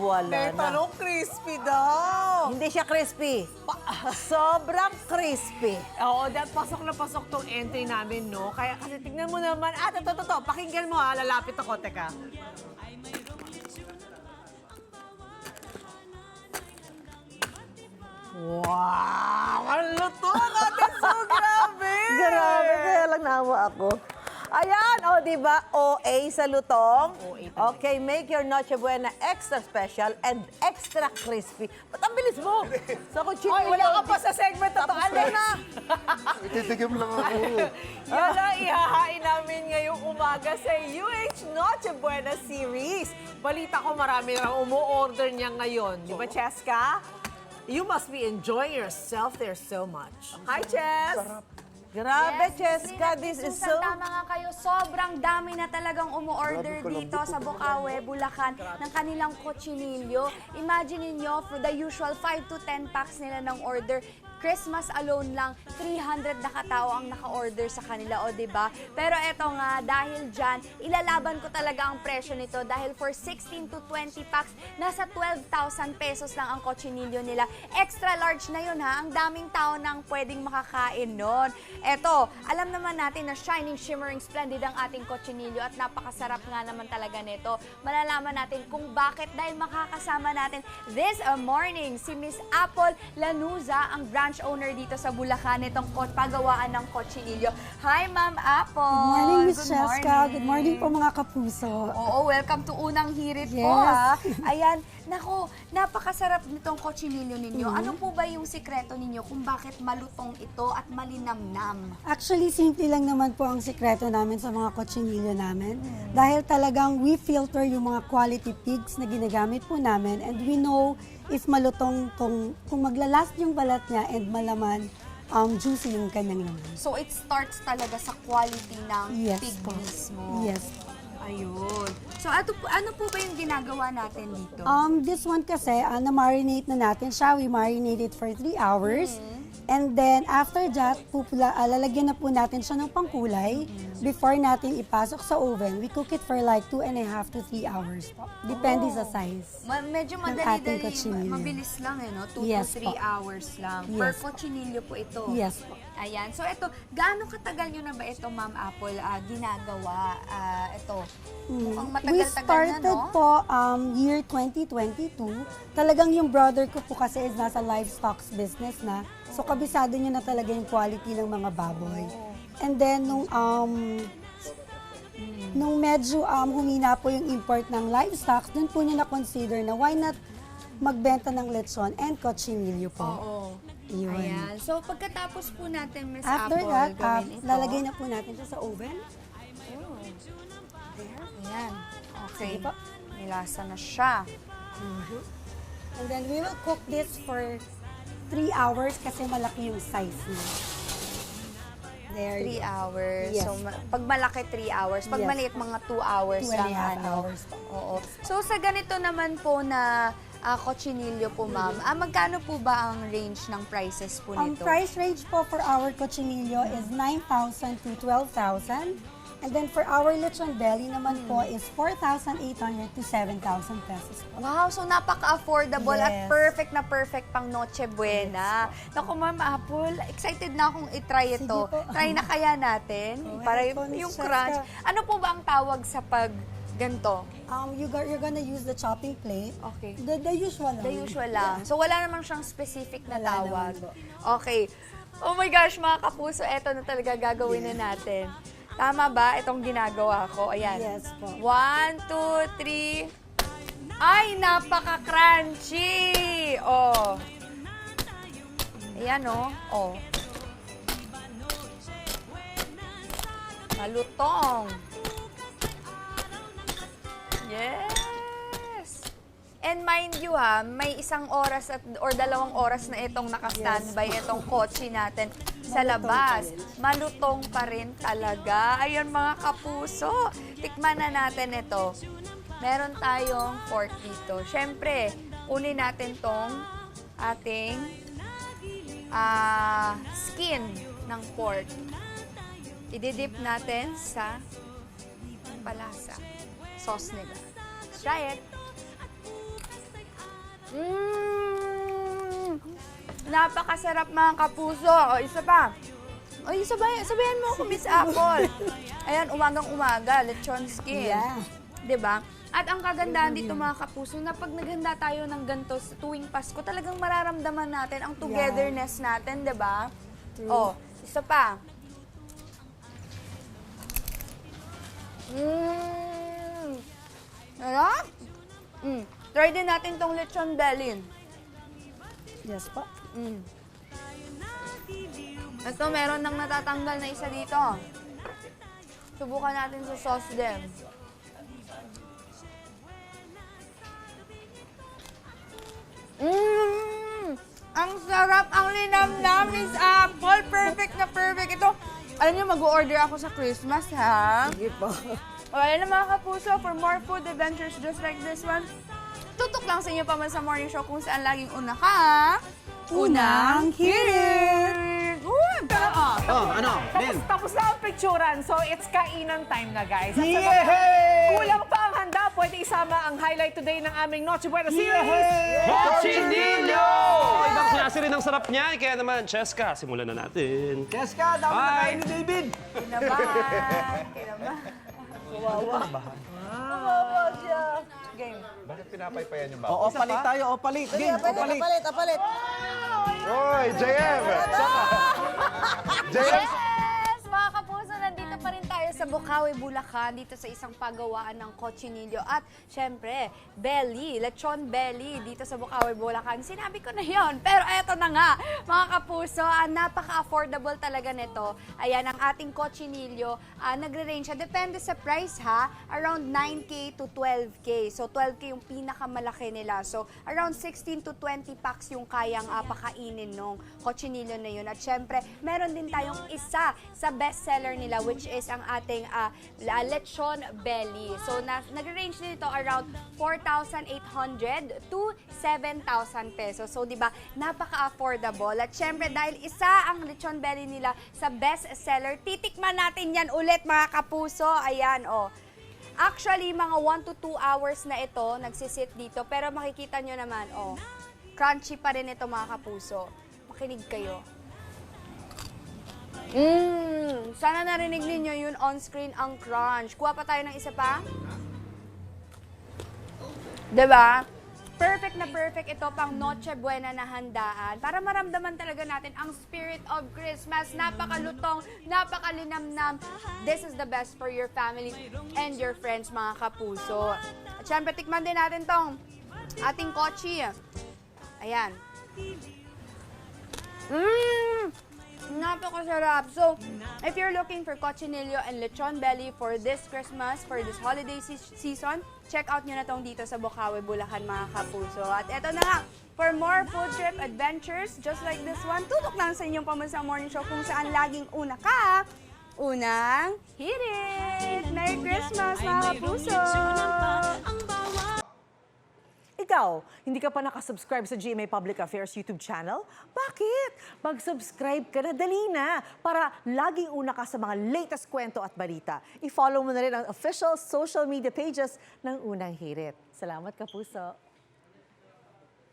wala May na. tanong crispy daw. Hindi siya crispy. Sobrang crispy. Oo, dahil pasok na pasok tong entry namin, no? Kaya kasi tignan mo naman, ito, pakinggan mo ha, lalapit ako, teka. Wow! Ang luto natin, so grabe! Grabe, kaya lang nawa ako. Ayan, o, di ba? OA sa lutong. OA talaga. Okay, make your Noche Buena extra special and extra crispy. Ba't ang bilis mo? Sa kutsino. Ay, wala ka pa sa segment na to. Tapos Ano na? Ititigim lang ako. Yan ang ihahain namin ngayong umaga sa UH Noche Buena Series. Balita ko marami na umu-order niya ngayon. Di ba, Cheska? You must be enjoying yourself there so much. Hi, Ches! Grabe, Yes, Cheska, this is so... Tama nga kayo, sobrang dami na talagang umu-order dito sa Bukawe, Bulacan, ng kanilang kotsinilyo. Imagine niyo for the usual 5 to 10 packs nila ng order, Christmas alone lang, 300 na katao ang naka-order sa kanila, o diba? Pero eto nga, dahil dyan, ilalaban ko talaga ang presyo nito dahil for 16 to 20 packs, nasa 12,000 pesos lang ang kotsinilyo nila. Extra large na yun ha, ang daming tao nang pwedeng makakain nun. Eto, alam naman natin na shining, shimmering, splendid ang ating kotsinilyo at napakasarap nga naman talaga nito. Malalaman natin kung bakit dahil makakasama natin this morning si Miss Apple Lanuza, ang branch owner dito sa Bulacan, itong pagawaan ng kotsinilyo. Hi, Ma'am Apple! Good morning, Miss Good Cheska. morning. Good morning po mga kapuso. Oo, welcome to Unang Hirit po, Yes. ha? Ayan, nako, napakasarap nitong kotsinilyo ninyo. Ano po ba yung sikreto ninyo kung bakit malutong ito at malinamnam? Actually, simple lang naman po ang sikreto namin sa mga kotsinilyo namin. Dahil talagang we filter yung mga quality pigs na ginagamit po namin and we know if malutong kung maglalast yung balat niya and malaman, juicy yung kanyang laman. So, it starts talaga sa quality ng Yes pig po. mismo. Yes po. Ayun. So, ano po ba yung ginagawa natin dito? This one kasi, na-marinate na natin siya. We marinate it for 3 hours. And then, after that, lalagyan na po natin siya ng pangkulay. Before natin ipasok sa oven, we cook it for like 2.5 to 3 hours po. Depende sa size. Medyo ng madali-dali, ating kotsinilyo. mabilis lang eh, no? 2 Yes to 3 po. hours lang. Yes Per po. kotsinilyo po ito. Yes po. Ayan. So, ito, gaano katagal nyo na ba ito, Ma'am Apple, ginagawa? Ito, mukhang We matagal-tagal na, started no? po year 2022. Talagang yung brother ko po kasi is nasa livestock business na. So kabisado niya na talaga yung quality ng mga baboy. And then nung medyo humina po yung import ng livestock, dun po niya na-consider na why not magbenta ng lechon and kotsinilyo po. Oo. Yun. Ayan. So, pagkatapos po natin, Miss After Apple, that, gawin ito. lalagay na po natin siya sa oven. Ayan. Okay. Sige po. Nilasa na siya. And then we will cook this for 3 hours kasi malaki yung size niya. There 3 you go. hours. Yes. So, pag malaki, 3 hours. Pag Yes. maliit, mga 2 hours 2.5 lang. Ano? hours po. Oo. So, sa ganito naman po na kotsinilyo po, ma'am, magkano po ba ang range ng prices po Ang nito? price range po for our cochinillo is 9,000 to 12,000. And then for our lechon belly naman po is 4,800 to 7,000 pesos po. Wow, so napaka-affordable at Yes. perfect pang Noche Buena. Naku, Ma'am Apple, excited na akong itry ito. Sige po. Try na kaya natin? Go Para ahead po, Miss yung Cheska. crunch. Ano po ba ang tawag sa pag ganito? You're gonna use the chopping plate. Okay. The usual lang. The usual lang. So wala namang siyang specific na Wala tawag. naman po. Okay. Oh my gosh, mga kapuso, eto na talaga gagawin na natin. Tama ba itong ginagawa ko? Ayan. Yes po. 1, 2, 3. Ay, napaka-crunchy! Oh. Ayan, oh. Oh. Malutong. Yes! And mind you ha, may 1 oras or 2 oras na itong naka-standby, itong kotse natin sa labas. Malutong pa rin talaga. Ayun mga kapuso, tikman na natin ito. Meron tayong pork dito. Siyempre, kunin natin tong ating skin ng pork. Ididip natin sa palasa. Sauce nila. Let's try it. Napakasarap mga kapuso. O, isa pa. O, sabayan mo ako, Miss Apple. Ayan, umagang-umaga, lechon skin. Yeah. 'Di ba? At ang kagandahan dito mga kapuso, na pag naghanda tayo ng ganito sa tuwing Pasko, talagang mararamdaman natin ang togetherness natin, 'di ba? Oh, isa pa. Sarap? Try din natin tong lechon belly. Yes po. Ito, meron nang natatanggal na isa dito. Subukan natin sa sauce din. Ang sarap, ang linamnam, Miss Apple. Perfect na perfect. Ito, alam niyo, mag-order ako sa Christmas, ha? Sige po. O, ayan na mga kapuso, for more food adventures just like this one, tutok lang sa inyo pa man sa morning show kung saan laging una ka. Unang hirit! Uy, pero Tapos na ang picturean. So, it's kainan time na, guys. At sa mga kulang pa ang handa, pwede isama ang highlight today ng aming Noche Buena series. Cochinillo! Ibang klase rin ang sarap niya. Kaya naman, Cheska, simulan na natin. Cheska, dapat na kain ni David. kinabahan. Kawawa siya. Game. Bakit pinapaypayan yung O, palit tayo, o palit. Game, o palit. Palit. Oy, JM! JM! Yes! Mga kapuso, nandito pa rin tayo sa Bukawi, Bulacan, dito sa isang pagawaan ng cochinillo. At syempre, belly, lechon belly, dito sa Bukawi, Bulacan. Sinabi ko na yon, pero eto na nga, mga kapuso, napaka-affordable talaga nito. Ayan, ang ating cochinillo, nagre-range siya. Depende sa price ha, around 9K to 12K. So 12K yung pinakamalaki nila. So around 16 to 20 packs yung kayang pakainin nung cochinillo na yun. At syempre, meron din tayong isa sa bestseller nila, which is ang ating lechon belly. So nag-range nito around 4,800 to 7,000 pesos. So 'di ba, napaka-affordable. At syempre, dahil isa ang lechon belly nila sa bestseller, titikman natin yan ulit mga kapuso. Ayan, oh. Actually, mga 1 to 2 hours na ito nagsisit dito. Pero makikita nyo naman, oh, crunchy pa rin ito mga kapuso. Makinig kayo. Sana narinig ninyo yun on-screen ang crunch. Kuha pa tayo ng isa pa. 'Di ba? Perfect na perfect ito pang Noche Buena na handaan para maramdaman talaga natin ang spirit of Christmas. Napakalutong, napakalinamnam. This is the best for your family and your friends, mga kapuso. At syempre, tikman din natin tong ating kochi. Ayan. Napakasarap. So, if you're looking for cochinillo and lechon belly for this Christmas, for this holiday season, check out nyo na tong dito sa Bukawi, Bulacan, mga kapuso. At eto na nga, for more food trip adventures just like this one, tutok lang sa inyong pamansang morning show kung saan laging una ka, unang hirit! Merry Christmas, mga kapuso! Ikaw, hindi ka pa nakasubscribe sa GMA Public Affairs YouTube channel? Bakit? Mag-subscribe ka na, dali na, para laging una ka sa mga latest kwento at balita. I-follow mo na rin ang official social media pages ng Unang Hirit. Salamat, kapuso!